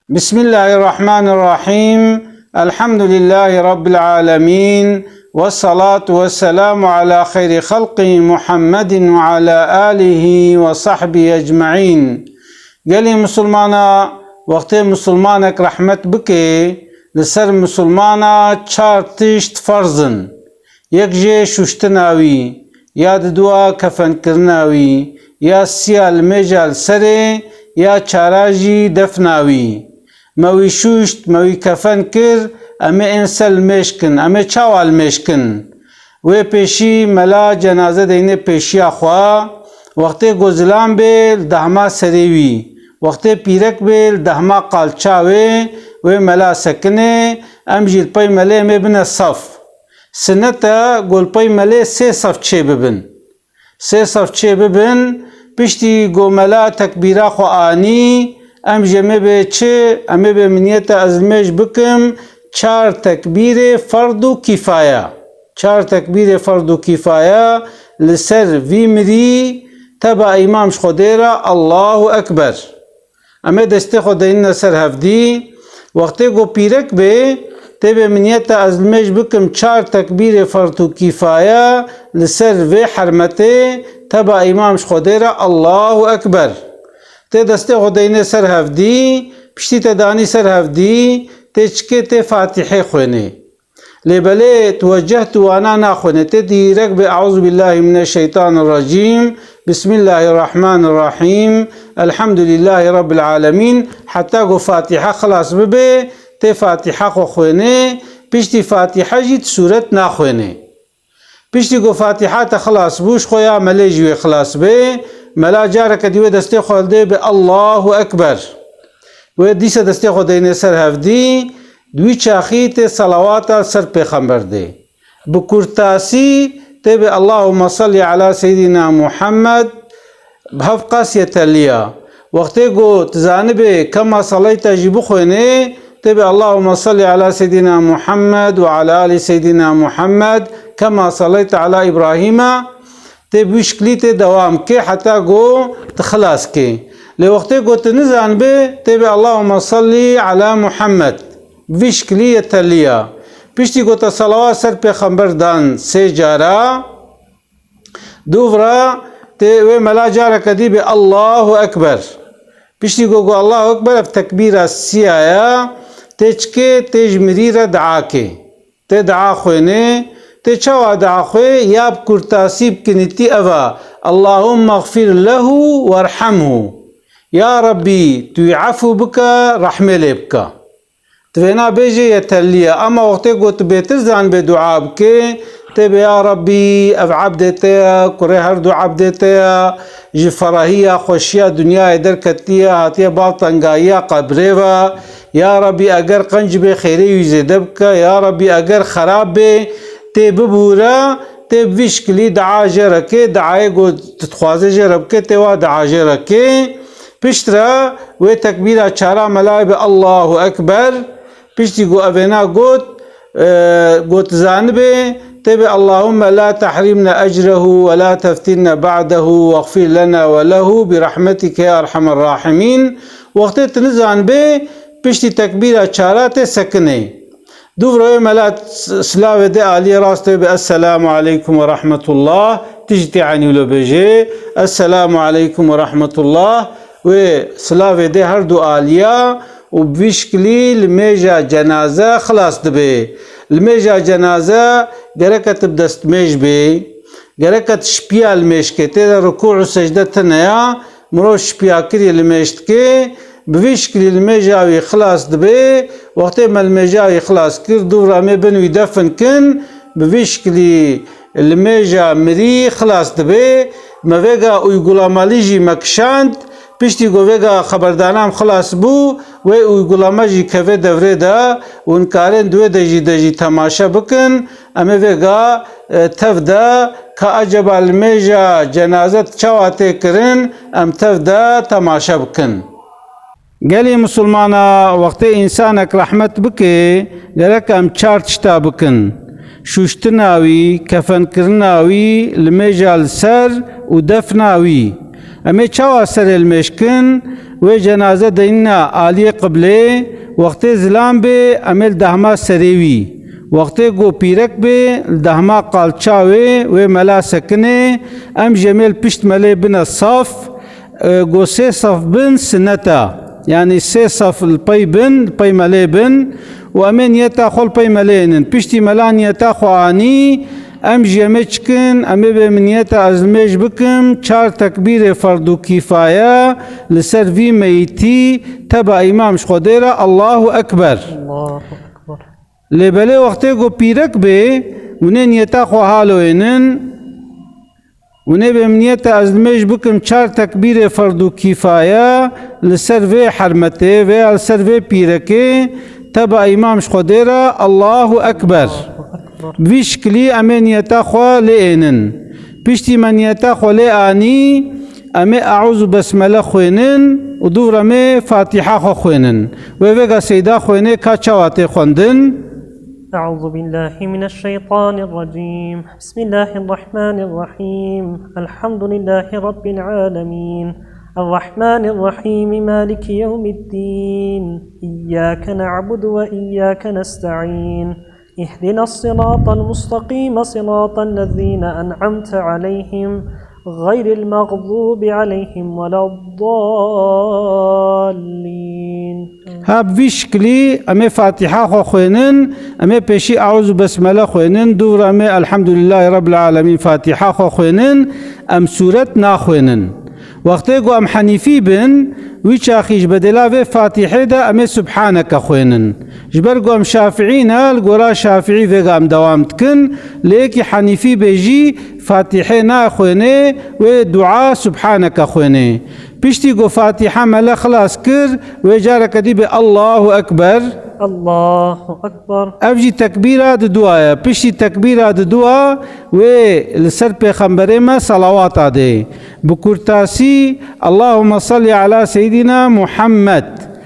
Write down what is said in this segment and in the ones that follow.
بسم الله الرحمن الرحيم. الحمد لله رب العالمين، والصلاة والسلام على خير خلق محمد وعلى آله وصحبه أجمعين. قالي مسلمانا وقت مسلمانك رحمت بكي لسر مسلمانا چار تشت فرزن. یک جه ششتناوی، یا دوا کفن کرناوی، یا سیال میجال سره، یا چاراجی دفناوی. موی شوشت موی کفن کر امه انسل مشکن امه چاوال مشکن و پیشی ملا جنازه دینه پیشی اخوا وقتی گزلان بیل دهما سریوی وقتی پیرک بیل دهما قالچاوی و ملا سکنه ام جیل پای ملی مبنه صف سنتا گل پای ملی سه صف چه ببن سه صف چه ببن پشتی گو ملا تکبیره خو آنی ام جمع به چه امه به منیت ازمش بکم چار تکبیر فرد و کفایه چار تکبیر فرد و کفایه لسر وی مری تبع امامش خودیرا الله اکبر امه دسته خودین سر هفدی وقتی گو پیرک به تبع منیت ازمش بکم چار تکبیر فرد و کفایه لسر وی حرمته تبع امامش خودیرا الله اکبر ته دسته خداینه سر هفدی پشتی تدانی سر هفدی ته چکه ته فاتحه خوینه لبله توجهت وانا ناخونه ته دیرک به اعوذ بالله من الشیطان الرجیم بسم الله الرحمن الرحیم الحمد لله رب العالمین حتی گو فاتحه خلاص ببه ته فاتحه خو خوینه پشتی فاتحه جید صورت ناخوینه پشتی گو فاتحه تا خلاص بوش خویا ملیجوی خلاص به ملا جارك ديوه دسته خالده به الله اکبر و دیسه دسته خالده سر هفدی دوی چاخی ته صلوات سر پیغمبر ده بکرتاسی ته به اللهم صل على سيدنا محمد بهفقاس يتليا وقتی گو تزانبه كما صليت جيبو خوينه ته به اللهم صل على سيدنا محمد وعلى آل سيدنا محمد كما صليت على إبراهيم ته بشکلی ته دوام که حتی گو تخلاص که لوقتی گو تنزان به ته به اللهم صلی علی محمد بشکلی تلیا پشتی گو تا صلوات سر پیغمبر دان سه جارا دوورا ته و ملا جارا کدی به الله اکبر پشتی گو الله اکبر تکبیر سیایا تچکه تجمری را دعا که ته دعا خوینه ته چاوا دعا خوی یاب کرتاسیب کنیتی اوا اللهم اغفر له وارحمه یا ربی توی عفو بکا رحمه لبکا توینا بیجه یتلیه اما وقتی گوت بیتر زن به دعا بکه تبه یا ربی اف عبدتیا کره هر دو عبدتیا جفراهیه خوشیه دنیا در کتیه هاتیه بالتنگاییه قبره و یا ربی اگر قنج به خیری ویزیده بکا یا ربی اگر خراب به ته ببورا ته وشکلی دعا جرکه دعای گو تتخوازه جربکه ته و دعا جرکه پشترا و تکبیر چارا ملای به الله اکبر پشتی گو اوینا گوت زانبه ته به اللهم لا تحرمنا اجره ولا تفتنا بعده واغفر لنا وله برحمتك يا ارحم الراحمين وقت تنزانبه پشتی تکبیر چارا ته سکنه دوباره ملات سلاوه ده علی راسته به السلام علیکم و رحمت الله تجتی عنی ولو بجه السلام علیکم و رحمت الله و سلاوه ده هر دو آلیا و بشکلی لمیجا جنازه خلاص دبه لمیجا جنازه گرکت بدست میج بی گرکت شپیا لمیش که تیده رکوع و سجده تنیا مرو شپیا کری لمیشت که بویشکلی المجاوی خلاص دبه وقتی ما المجاوی خلاص کرد دورا می بنوی دفن کن بویشکلی المجا مری خلاص دبه ما ویگا اویگولامالیجی مکشاند پشتی گو ویگا خبردانام خلاص بو و اویگولاماجی که دوره دا ونکارن دوی دجی تماشا بکن اما ویگا تف دا که عجب المجا جنازت چواته کرن ام تف دا تماشا بکن گلی مسلمانا وقتی انسانک رحمت بکه گرک ام چار چتا بکن شوشتناوی کفن کرناوی لمیجال سر و دفناوی امی چاوا سر المشکن و جنازه دینا عالی قبله وقت زلام به عمل دهما سریوی وقت گو پیرک به دهما قالچاوی و ملا سکنه ام جمیل پشت ملی بنا صف گو سه صف بن سنتا يعني سه صف البي بن البي ملي بن وامن يتاخل بي ملين بشتي ملان يتاخو عني ام جمچكن ام بمنيتا ازمج بكم چار تكبير فرض كفايه لسر في ميتي تبع امام شخوديرا الله اكبر الله أكبر لبلي وقت گو پیرک به ونن يتاخو حالوينن ونه بمنیت ازمش بکم چار تکبیر فرض کفایه لسر و حرمته و لسر و پیرکه تبع امام شخودیرا الله اکبر بشکلی امنیتا خوا لینن پشتی منیتا خوا لانی امی اعوذ بسمله خوینن و دور امی فاتحه خوا خوینن و وگا سیدا خوینه که چواته خوندن أعوذ بالله من الشيطان الرجيم بسم الله الرحمن الرحيم الحمد لله رب العالمين الرحمن الرحيم مالك يوم الدين إياك نعبد وإياك نستعين اهدنا الصراط المستقيم صراط الذين أنعمت عليهم غير المغضوب عليهم ولا الضالين. هاب ویشکلی امی فاتحه خو خوینن امی پیشی اعوذ بسمله خوینن دور امی الحمد لله رب العالمین فاتحه خو خوینن ام سورت ناخوینن وقتی گو ام حنیفی بن وی چاخیش بدلا و فاتحه دا امی سبحانك خوینن جبر گو ام شافعینا الگورا شافعی و ام دوامت کن لیکی حنیفی بیجی فاتحه ناخوینه و دعا سبحانك خوینه پشتی گو فاتحه ملا خلاص کر و جارك دی به الله اکبر الله أكبر افجی تکبیرات دعا پشتی تکبیرات دعا و لسر پیغمبر ما صلوات ده بکرتاسی اللهم صل على سيدنا محمد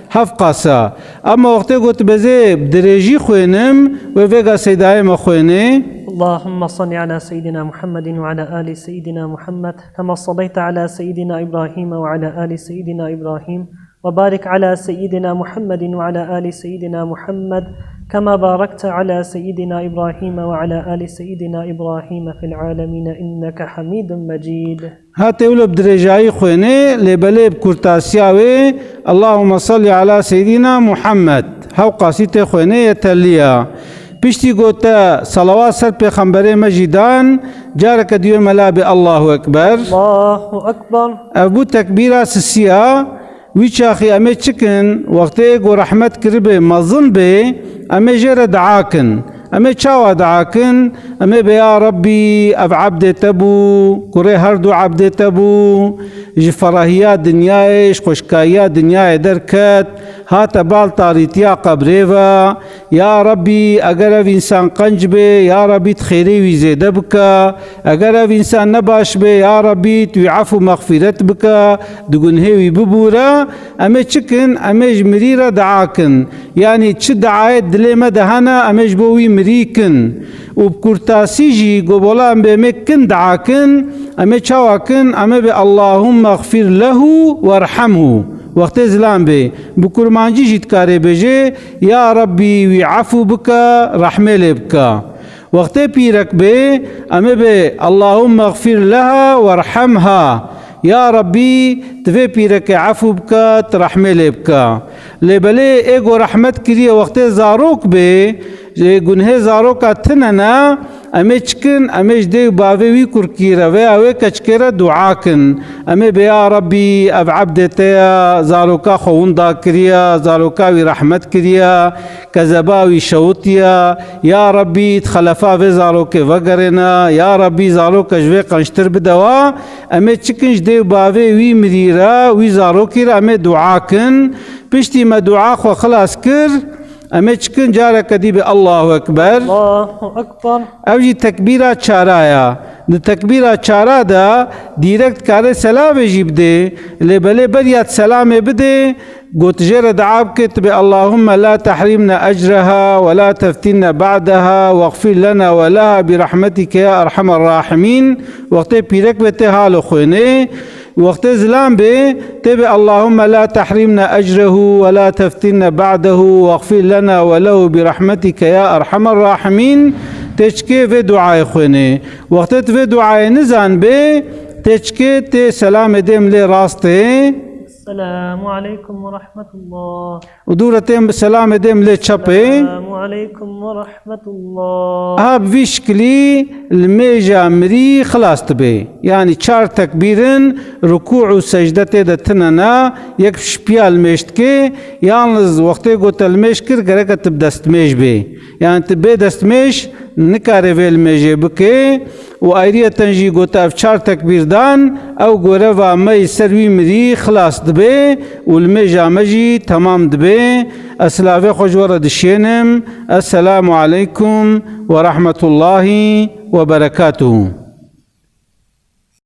حفقاسا اما وقتی گوت بزه درجی خوینم و وگا سیدای ما خوینه اللهم صل على سيدنا محمد وعلى آل سيدنا محمد كما صليت على سيدنا إبراهيم وعلى آل سيدنا إبراهيم وبارك على سيدنا محمد وعلى آل سيدنا محمد كما باركت على سيدنا إبراهيم وعلى آل سيدنا إبراهيم في العالمين إنك حميد مجيد. هات اولب درجاي خوينه لبلب كرتاسياوي اللهم صل على سيدنا محمد هاو قاسيت خوينه يتليا پشتی گوتا صلوات سر پیغمبر مجیدان جارك دیو ملا به الله اکبر الله أكبر ابو تکبیرا سسیا ویچاخی امی چکن وقتی گو رحمت کربه مظن به امی جر دعاکن امی چاوا دعاکن امی به یا ربی اب عبد تبو کره هر دو عبد تبو جفراهیات دنیایش خوشکایات دنیای درکت هات بال تاریتیا قبره و یا ربی اگر او انسان قنج به یا ربی تخیری وی زیده بکا اگر او انسان نباش به یا ربی توی عفو مغفرت بکا دگنه وی ببورا امی چکن امی جمری را دعاکن یعنی چه دعایت دلی مدهانا امی جبوی مریکن و بکرتاسی جی گوبولا ام بمکن دعاکن امی چاواکن امی به اللهم اغفر له وارحمه وقت زلام به بکرمانجی جیت کاره بجه یا ربی وی عفو بکا رحمه لبکا وقت پیرک به امی به اللهم اغفر لها وارحمها یا ربی تفی پیرک عفو بکا رحمه لبکا لبله ایگو رحمت کریه وقت زاروک به گنه زاروکا تننا امی چکن امیش دی باوی وی کرکیره و اوی کچکره دعا کن امی بیا ربی اب عبدتا زاروکا خوندا کریا زاروکا وی رحمت کریا کذبا وی شوتیا یا ربی تخلفا وی زاروک وگرنا یا ربی زاروکا جوی قنشتر بدوا امی چکنش دی باوی وی مریرا وی زاروکی را امی دعا کن پشتی ما دعا خو خلاص کر امی چکن جارا کدی به الله اکبر الله أكبر اوجی تکبیرا چارایا د تکبیرا چارا دا دیرکت کار سلام جیب ده لبله بریات سلام بده گوتجر دعاب کت به اللهم لا تحرمنا اجرها ولا تفتنا بعدها واغفر لنا ولها برحمتك يا ارحم الراحمين وقت پیرک بته حال خوینه وقت زلام بي تبي اللهم لا تحرمنا أجره ولا تفتنا بعده واغفر لنا وله برحمتك يا أرحم الراحمين تشكي في دعاء خويني وقت في دعاء نزان بي تشكي تي سلام ديم لي راستي السلام عليكم ورحمة الله. ودورتين سلام ديم لي تشابي السلام عليكم ورحمة الله. اب ويشكلي الميجا مري خلاص تبي يعني چار تكبيرن ركوع وسجدة تدتننا يك شبيال مشتكي يالنز وقتي قلت المشكر غرق تبدست ميش بي يعني تبي دست ميش نكاري في الميجي بكي وآيرية تنجي قلت افشار تكبير دان او قرفا مي سروي مري خلاص دبي والميجا مجي تمام دبي اسلافي خوشورة دشينم. السلام عليكم ورحمة الله وبركاته.